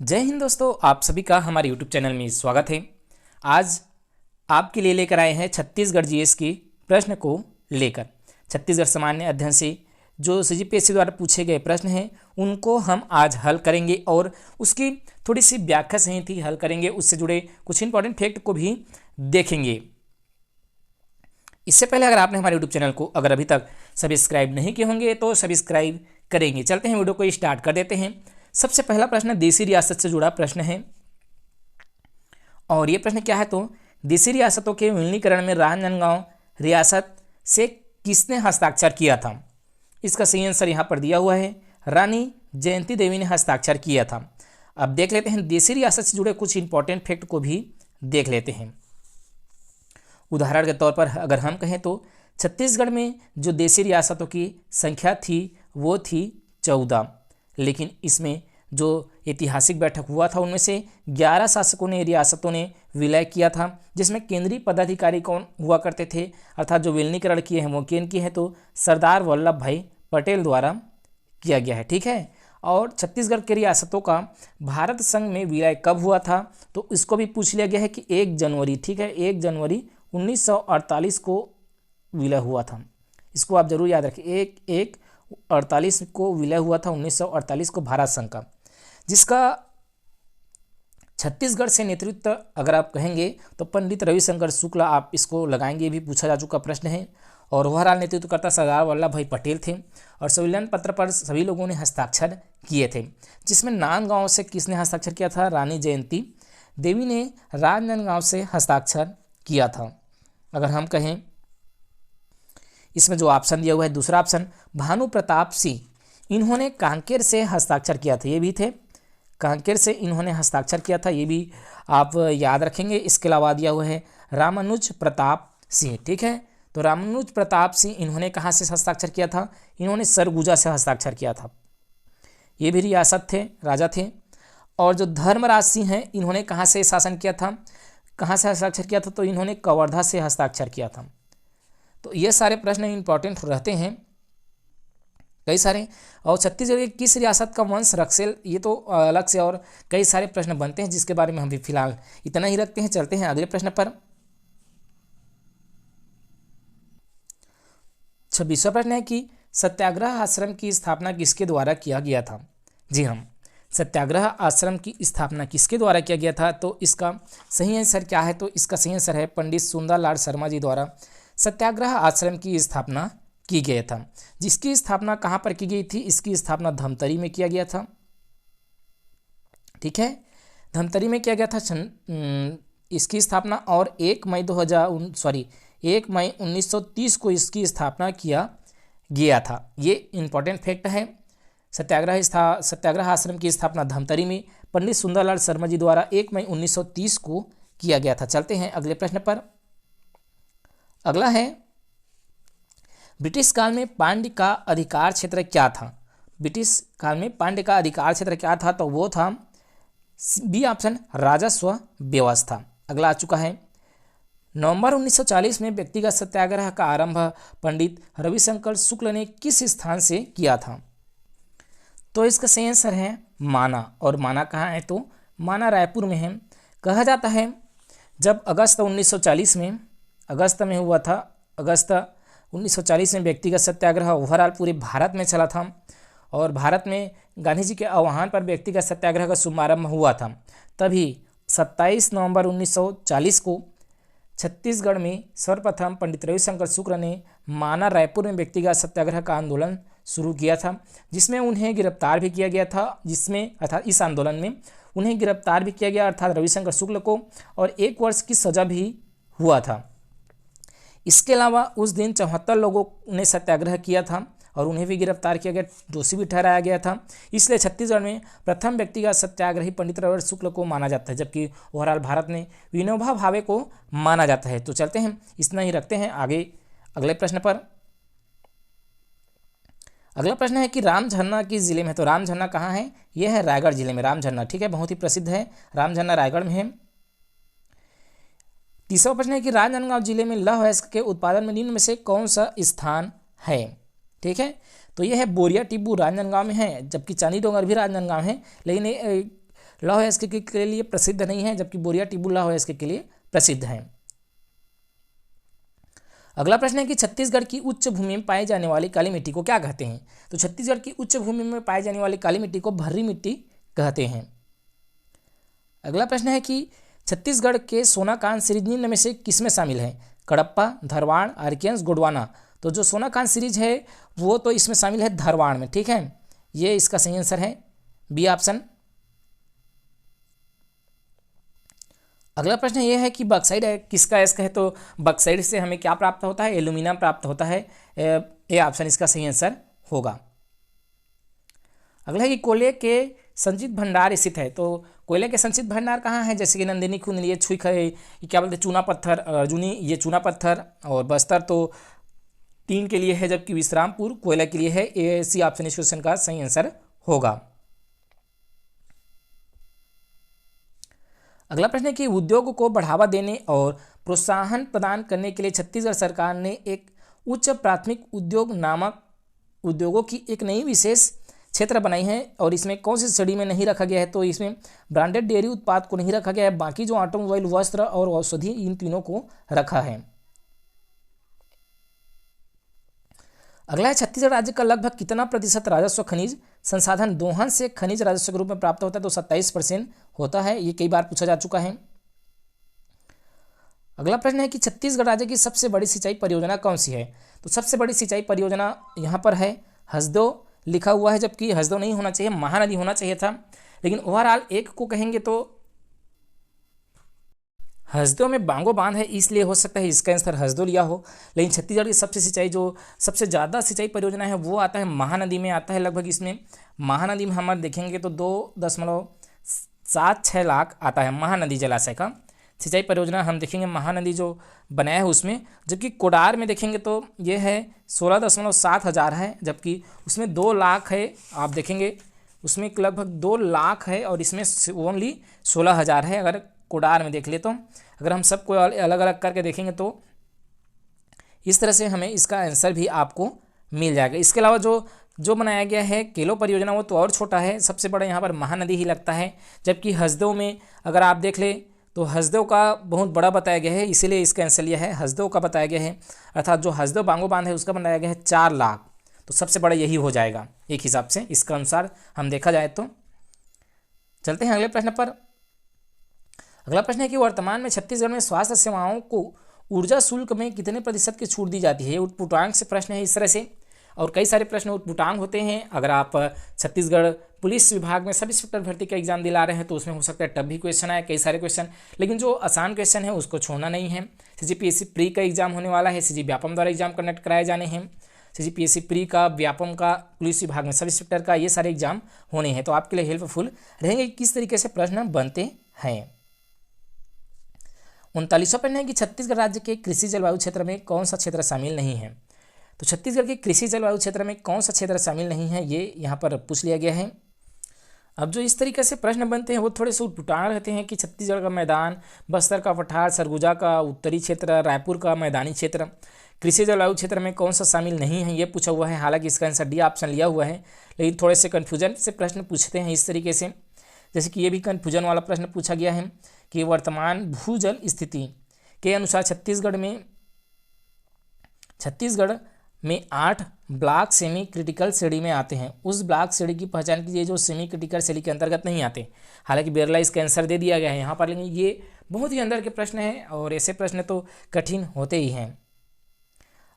जय हिंद दोस्तों, आप सभी का हमारे YouTube चैनल में स्वागत है। आज आपके लिए लेकर आए हैं छत्तीसगढ़ जीएस की प्रश्न को लेकर। छत्तीसगढ़ सामान्य अध्ययन से जो सीजीपीएससी द्वारा पूछे गए प्रश्न हैं उनको हम आज हल करेंगे और उसकी थोड़ी सी व्याख्या सही थी हल करेंगे, उससे जुड़े कुछ इंपॉर्टेंट फैक्ट को भी देखेंगे। इससे पहले अगर आपने हमारे यूट्यूब चैनल को अगर अभी तक सब्सक्राइब नहीं किए होंगे तो सब्सक्राइब करेंगे। चलते हैं, वीडियो को स्टार्ट कर देते हैं। सबसे पहला प्रश्न देसी रियासत से जुड़ा प्रश्न है और ये प्रश्न क्या है तो देसी रियासतों के विलीनीकरण में राजनांदगांव रियासत से किसने हस्ताक्षर किया था। इसका सही आंसर यहाँ पर दिया हुआ है, रानी जयंती देवी ने हस्ताक्षर किया था। अब देख लेते हैं देसी रियासत से जुड़े कुछ इंपॉर्टेंट फैक्ट को भी देख लेते हैं। उदाहरण के तौर पर अगर हम कहें तो छत्तीसगढ़ में जो देसी रियासतों की संख्या थी वो थी 14, लेकिन इसमें जो ऐतिहासिक बैठक हुआ था उनमें से 11 शासकों ने रियासतों ने विलय किया था, जिसमें केंद्रीय पदाधिकारी कौन हुआ करते थे, अर्थात जो विलीनीकरण किए हैं वो किन किए हैं तो सरदार वल्लभ भाई पटेल द्वारा किया गया है। ठीक है, और छत्तीसगढ़ के रियासतों का भारत संघ में विलय कब हुआ था तो इसको भी पूछ लिया गया है कि 1 जनवरी, ठीक है, 1 जनवरी 1948 को विलय हुआ था। इसको आप जरूर याद रखें, 1/1/48 को विलय हुआ था 1948 को भारत संघ का, जिसका छत्तीसगढ़ से नेतृत्व अगर आप कहेंगे तो पंडित रविशंकर शुक्ला, आप इसको लगाएंगे, ये भी पूछा जा चुका प्रश्न है। और ओवरऑल नेतृत्वकर्ता सरदार वल्लभ भाई पटेल थे और संविलियन पत्र पर सभी लोगों ने हस्ताक्षर किए थे, जिसमें नांदगांव से किसने हस्ताक्षर किया था, रानी जयंती देवी ने राजनांदगांव से हस्ताक्षर किया था। अगर हम कहें इसमें जो ऑप्शन दिया हुआ है दूसरा ऑप्शन भानु प्रताप सिंह, इन्होंने कांकेर से हस्ताक्षर किया था, ये भी थे, कांकेर से इन्होंने हस्ताक्षर किया था, ये भी आप याद रखेंगे। इसके अलावा दिया हुआ है रामानुज प्रताप सिंह, ठीक है, तो रामानुज प्रताप सिंह इन्होंने कहाँ से हस्ताक्षर किया था, इन्होंने सरगुजा से हस्ताक्षर किया था, ये भी रियासत थे, राजा थे। और जो धर्मराज सिंह हैं इन्होंने कहाँ से शासन किया था, कहाँ से हस्ताक्षर किया था तो इन्होंने कवर्धा से हस्ताक्षर किया था। तो ये सारे प्रश्न इंपॉर्टेंट रहते हैं कई सारे। और छत्तीसगढ़ की किस रियासत का वंश रक्सेल, ये तो अलग से और कई सारे प्रश्न बनते हैं जिसके बारे में हम भी फिलहाल इतना ही रखते हैं। चलते हैं अगले प्रश्न पर। 26वां प्रश्न है कि सत्याग्रह आश्रम की स्थापना किसके द्वारा किया गया था। जी हम सत्याग्रह आश्रम की स्थापना किसके द्वारा किया गया था तो इसका सही आंसर क्या है तो इसका सही आंसर है पंडित सुंदरलाल शर्मा जी द्वारा सत्याग्रह आश्रम की स्थापना की गया था। जिसकी स्थापना कहाँ पर की गई थी, इसकी स्थापना धमतरी में किया गया था, ठीक है, धमतरी में किया गया था इसकी स्थापना। और 1 मई 1930 को इसकी स्थापना किया गया था। ये इंपॉर्टेंट फैक्ट है। सत्याग्रह आश्रम की स्थापना धमतरी में पंडित सुंदरलाल शर्मा जी द्वारा 1 मई 1930 को किया गया था। चलते हैं अगले प्रश्न पर। अगला है ब्रिटिश काल में पांड्य का अधिकार क्षेत्र क्या था। ब्रिटिश काल में पांड्य का अधिकार क्षेत्र क्या था तो वो था बी ऑप्शन राजस्व व्यवस्था। अगला आ चुका है नवंबर 1940 में व्यक्तिगत सत्याग्रह का आरंभ पंडित रविशंकर शुक्ल ने किस स्थान से किया था तो इसका सही आंसर है माना। और माना कहाँ है तो माना रायपुर में है। कहा जाता है जब अगस्त 1940 में हुआ था, अगस्त 1940 में व्यक्तिगत सत्याग्रह ओवरऑल पूरे भारत में चला था और भारत में गांधी जी के आह्वान पर व्यक्तिगत सत्याग्रह का शुभारंभ हुआ था। तभी 27 नवंबर 1940 को छत्तीसगढ़ में सर्वप्रथम पंडित रविशंकर शुक्ल ने माना रायपुर में व्यक्तिगत सत्याग्रह का आंदोलन शुरू किया था, जिसमें उन्हें गिरफ्तार भी किया गया था, अर्थात इस आंदोलन में उन्हें गिरफ्तार भी किया गया अर्थात रविशंकर शुक्ल को, और 1 वर्ष की सजा भी हुआ था। इसके अलावा उस दिन 74 लोगों ने सत्याग्रह किया था और उन्हें भी गिरफ्तार किया गया, दोषी भी ठहराया गया था। इसलिए छत्तीसगढ़ में प्रथम व्यक्तिगत सत्याग्रही पंडित रविशंकर शुक्ल को माना जाता है, जबकि ओवरऑल भारत में विनोबा भावे को माना जाता है। तो चलते हैं, इतना ही रखते हैं आगे अगले प्रश्न पर। अगला प्रश्न है कि रामझरना किस जिले में है तो रामझरना कहाँ है, यह है रायगढ़ जिले में रामझरना, ठीक है, बहुत ही प्रसिद्ध है, रामझरना रायगढ़ में है। तीसरा प्रश्न है कि राजनांदगांव जिले में लौह अयस्क के उत्पादन में निम्न में से कौन सा स्थान है, ठीक है, तो यह है बोरिया टिब्बू राजनांदगांव में है, जबकि चांदी डोंगर भी राजनांदगांव है, लेकिन लौह अयस्क के लिए प्रसिद्ध नहीं है, जबकि बोरिया टिब्बू लौह अयस्क के लिए प्रसिद्ध है। अगला प्रश्न है कि छत्तीसगढ़ की उच्च भूमि में पाई जाने वाली काली मिट्टी को क्या कहते हैं? तो छत्तीसगढ़ की उच्च भूमि में पाई जाने वाली काली मिट्टी को भर्री मिट्टी कहते हैं। अगला प्रश्न है कि छत्तीसगढ़ के सोनाकांत सीरीज निम्न में से किसमें शामिल है? कडप्पा, धरवाड़, आर्कियंस, गोंडवाना। तो जो सोनाकांत सीरीज है वो तो इसमें शामिल है धरवाड़ में, ठीक है, ये इसका सही आंसर है, बी ऑप्शन। अगला प्रश्न ये है कि बक्साइड किसका अयस्क है? तो बक्साइड से हमें क्या प्राप्त होता है? एल्यूमिनियम प्राप्त होता है, ए ऑप्शन इसका सही आंसर होगा। अगला है कि कोयले के संचित भंडार स्थित है। तो कोयले के संचित भंडार कहाँ है? जैसे कि नंदिनी खुंद, ये छुई है, ये क्या बोलते हैं, चूना पत्थर, अर्जुनी ये चूना पत्थर, और बस्तर तो टीन के लिए है, जबकि विश्रामपुर कोयला के लिए है। ए सी ऑप्शन इस क्वेश्चन का सही आंसर होगा। अगला प्रश्न है कि उद्योग को बढ़ावा देने और प्रोत्साहन प्रदान करने के लिए छत्तीसगढ़ सरकार ने एक उच्च प्राथमिक उद्योग नामक उद्योगों की एक नई विशेष क्षेत्र बनाई है, और इसमें कौन सी श्रेणी में नहीं रखा गया है? तो इसमें ब्रांडेड डेयरी उत्पाद को नहीं रखा गया है, बाकी जो ऑटोमोबाइल, वस्त्र और औषधि, इन तीनों को रखा है। अगला है छत्तीसगढ़ राज्य का लगभग कितना प्रतिशत राजस्व खनिज संसाधन दोहन से खनिज राजस्व के रूप में प्राप्त होता है? तो 27% होता है, ये कई बार पूछा जा चुका है। अगला प्रश्न है कि छत्तीसगढ़ राज्य की सबसे बड़ी सिंचाई परियोजना कौन सी है? तो सबसे बड़ी सिंचाई परियोजना यहाँ पर है हसदो लिखा हुआ है, जबकि हसदो नहीं होना चाहिए, महानदी होना चाहिए था, लेकिन ओवरऑल एक को कहेंगे तो हसदो में बांगो बांध है, इसलिए हो सकता है इसका आंसर हसदो लिया हो। लेकिन छत्तीसगढ़ की सबसे ज़्यादा सिंचाई परियोजना है वो आता है महानदी में आता है। लगभग इसमें महानदी में हम देखेंगे तो 2.76 लाख आता है महानदी जलाशय का सिंचाई परियोजना हम देखेंगे, महानदी जो बनाया है उसमें। जबकि कोडार में देखेंगे तो ये है 16.7 हज़ार है, जबकि उसमें 2 लाख है, आप देखेंगे उसमें लगभग 2 लाख है और इसमें ओनली 16 हज़ार है। अगर कोडार में देख ले तो अगर हम सबको अलग अलग करके देखेंगे तो इस तरह से हमें इसका आंसर भी आपको मिल जाएगा। इसके अलावा जो बनाया गया है केलो परियोजना वो तो और छोटा है, सबसे बड़ा यहाँ पर महानदी ही लगता है। जबकि हसदो में अगर आप देख ले तो हसदो का बहुत बड़ा बताया गया है, इसीलिए इसका आंसर लिया है हसदो का बताया गया है, अर्थात जो हसदो बांगो बांध है उसका बनाया गया है 4 लाख, तो सबसे बड़ा यही हो जाएगा एक हिसाब से इसका अनुसार हम देखा जाए तो। चलते हैं अगले प्रश्न पर। अगला प्रश्न है कि वर्तमान में छत्तीसगढ़ में स्वास्थ्य सेवाओं को ऊर्जा शुल्क में कितने प्रतिशत की छूट दी जाती है? उटपुटांग से प्रश्न है इस तरह से, और कई सारे प्रश्न उटपुटांग होते हैं। अगर आप छत्तीसगढ़ पुलिस विभाग में सब इंस्पेक्टर भर्ती का एग्जाम दिला रहे हैं तो उसमें हो सकता है टफ भी क्वेश्चन आए, कई सारे क्वेश्चन, लेकिन जो आसान क्वेश्चन है उसको छोड़ना नहीं है। CGPSC प्री का एग्जाम होने वाला है, CG व्यापम द्वारा एग्जाम कंडक्ट कराए जाने हैं। CGPSC प्री का, व्यापम का, पुलिस विभाग में सब इंस्पेक्टर का, ये सारे एग्जाम होने हैं, तो आपके लिए हेल्पफुल रहेंगे किस तरीके से प्रश्न बनते हैं। 39वां प्रश्न है कि छत्तीसगढ़ राज्य के कृषि जलवायु क्षेत्र में कौन सा क्षेत्र शामिल नहीं है? तो छत्तीसगढ़ के कृषि जलवायु क्षेत्र में कौन सा क्षेत्र शामिल नहीं है, ये यहाँ पर पूछ लिया गया है। अब जो इस तरीके से प्रश्न बनते हैं वो थोड़े से उटपुटांग रहते हैं कि छत्तीसगढ़ का मैदान, बस्तर का पठार, सरगुजा का उत्तरी क्षेत्र, रायपुर का मैदानी क्षेत्र कृषि जलवायु क्षेत्र में कौन सा शामिल नहीं है, ये पूछा हुआ है। हालांकि इसका आंसर डी ऑप्शन लिया हुआ है, लेकिन थोड़े से कन्फ्यूजन से प्रश्न पूछते हैं इस तरीके से, जैसे कि ये भी कन्फ्यूजन वाला प्रश्न पूछा गया है कि वर्तमान भूजल स्थिति के अनुसार छत्तीसगढ़ में 8 ब्लॉक सेमी क्रिटिकल श्रेणी में आते हैं। उस ब्लॉक श्रेणी की पहचान कीजिए जो सेमी क्रिटिकल श्रेणी के अंतर्गत नहीं आते। हालांकि बेरला इसका आंसर दे दिया गया है यहाँ पर, लेकिन ये बहुत ही अंदर के प्रश्न हैं और ऐसे प्रश्न तो कठिन होते ही हैं।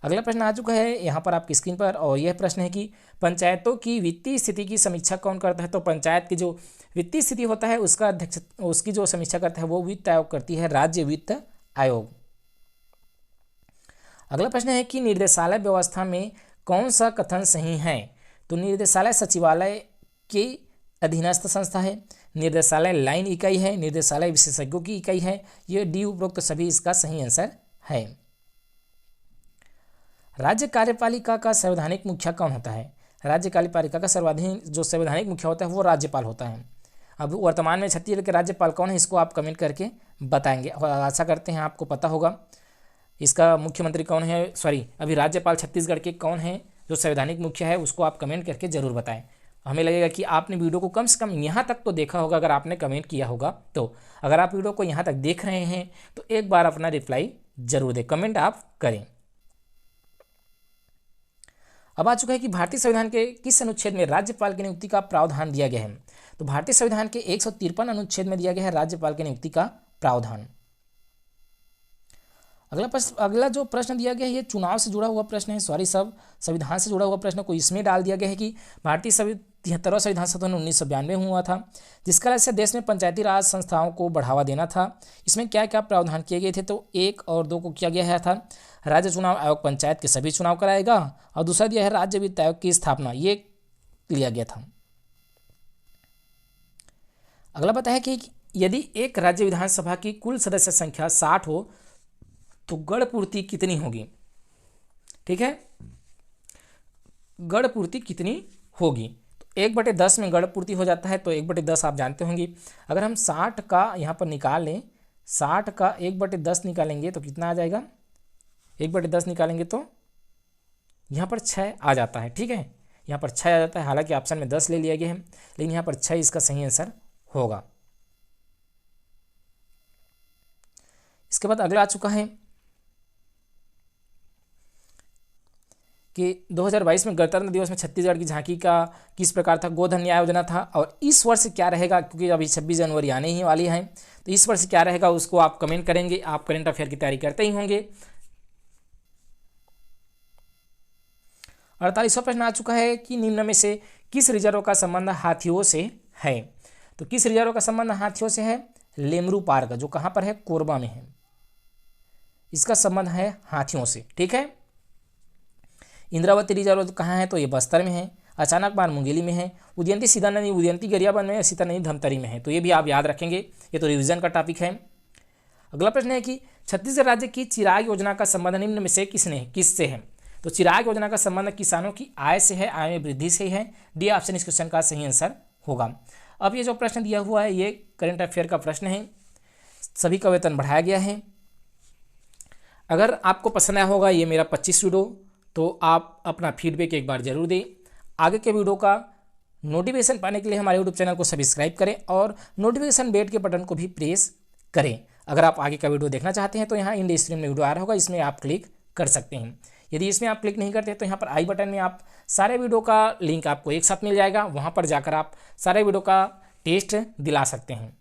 अगला प्रश्न आ चुका है यहाँ पर आपकी स्क्रीन पर, और यह प्रश्न है कि पंचायतों की वित्तीय स्थिति की समीक्षा कौन करता है? तो पंचायत की जो वित्तीय स्थिति होता है उसका अध्यक्ष, उसकी जो समीक्षा करता है वो वित्त आयोग करती है, राज्य वित्त आयोग। अगला प्रश्न है कि निर्देशालय व्यवस्था में कौन सा कथन सही है? तो निर्देशालय सचिवालय के अधीनस्थ संस्था है, निर्देशालय लाइन इकाई है, निर्देशालय विशेषज्ञों की इकाई है, ये डी उपरोक्त सभी इसका सही आंसर है। राज्य कार्यपालिका का संवैधानिक मुखिया कौन होता है? राज्य कार्यपालिका का जो संवैधानिक मुखिया होता है वो राज्यपाल होता है। अब वर्तमान में छत्तीसगढ़ के राज्यपाल कौन है इसको आप कमेंट करके बताएंगे, आशा करते हैं आपको पता होगा इसका मुख्यमंत्री कौन है, अभी राज्यपाल छत्तीसगढ़ के कौन है जो संवैधानिक मुखिया है उसको आप कमेंट करके जरूर बताएं। हमें लगेगा कि आपने वीडियो को कम से कम यहाँ तक तो देखा होगा, अगर आपने कमेंट किया होगा तो। अगर आप वीडियो को यहाँ तक देख रहे हैं तो एक बार अपना रिप्लाई जरूर दें, कमेंट आप करें। अब आ चुका है कि भारतीय संविधान के किस अनुच्छेद में राज्यपाल की नियुक्ति का प्रावधान दिया गया है। तो भारतीय संविधान के 153 अनुच्छेद में दिया गया है राज्यपाल की नियुक्ति का प्रावधान। अगला जो प्रश्न दिया गया है ये चुनाव से जुड़ा हुआ प्रश्न है, सॉरी सब संविधान से जुड़ा हुआ प्रश्न को इसमें डाल दिया गया है कि भारतीय 73वां संविधान संशोधन 1992 में हुआ था, जिसका लक्ष्य देश में पंचायती राज संस्थाओं को बढ़ावा देना था। इसमें क्या क्या प्रावधान किए गए थे, तो 1 और 2 को किया गया था राज्य चुनाव आयोग पंचायत के सभी चुनाव कराएगा, और दूसरा दिया है राज्य वित्त आयोग की स्थापना, ये लिया गया था। अगला बताया कि यदि एक राज्य विधानसभा की कुल सदस्य संख्या 60 हो तो गण पूर्ति कितनी होगी। ठीक है, गण पूर्ति कितनी होगी, तो 1/10 में गण पूर्ति हो जाता है, तो 1/10 आप जानते होंगे। अगर हम 60 का यहाँ पर निकाल लें, 60 का 1/10 निकालेंगे तो कितना आ जाएगा, 1/10 निकालेंगे तो यहाँ पर 6 आ जाता है। ठीक है, यहाँ पर 6 आ जाता है, हालांकि ऑप्शन में 10 ले लिया गया है, लेकिन यहाँ पर 6 इसका सही आंसर होगा। इसके बाद अगला आ चुका है कि 2022 में गणतंत्र दिवस में छत्तीसगढ़ की झांकी का किस प्रकार था, गोधन न्याय योजना था। और इस वर्ष क्या रहेगा, क्योंकि अभी 26 जनवरी आने ही वाली है, तो इस वर्ष क्या रहेगा उसको आप कमेंट करेंगे। आप करंट अफेयर की तैयारी करते ही होंगे। 48वां प्रश्न आ चुका है कि निम्न में से किस रिजर्व का संबंध हाथियों से है। तो किस रिजर्व का संबंध हाथियों से है, लेमरू पार्क, जो कहाँ पर है, कोरबा में है, इसका संबंध है हाथियों से। ठीक है, इंद्रावती रिजर्व कहाँ है, तो ये बस्तर में है। अचानक बार मुंगेली में है। उदयंती सीता नदी उदयंती गरियाबंद में, सीता नदी धमतरी में है, तो ये भी आप याद रखेंगे, ये तो रिवीजन का टॉपिक है। अगला प्रश्न है कि छत्तीसगढ़ राज्य की चिराग योजना का संबंध निम्न में से किससे है। तो चिराग योजना का संबंध किसानों की आय से है, आय में वृद्धि से है। डी ऑप्शन इस क्वेश्चन का सही आंसर होगा। अब ये जो प्रश्न दिया हुआ है ये करंट अफेयर का प्रश्न है। सभी का वेतन बढ़ाया गया है। अगर आपको पसंद आया होगा ये मेरा 25 वीडियो, तो आप अपना फीडबैक एक बार जरूर दें। आगे के वीडियो का नोटिफिकेशन पाने के लिए हमारे यूट्यूब चैनल को सब्सक्राइब करें और नोटिफिकेशन बेल के बटन को भी प्रेस करें। अगर आप आगे का वीडियो देखना चाहते हैं तो यहाँ इंड स्क्रीन में वीडियो आ रहा होगा, इसमें आप क्लिक कर सकते हैं। यदि इसमें आप क्लिक नहीं करते तो यहाँ पर आई बटन में आप सारे वीडियो का लिंक आपको एक साथ मिल जाएगा, वहाँ पर जाकर आप सारे वीडियो का टेस्ट दिला सकते हैं।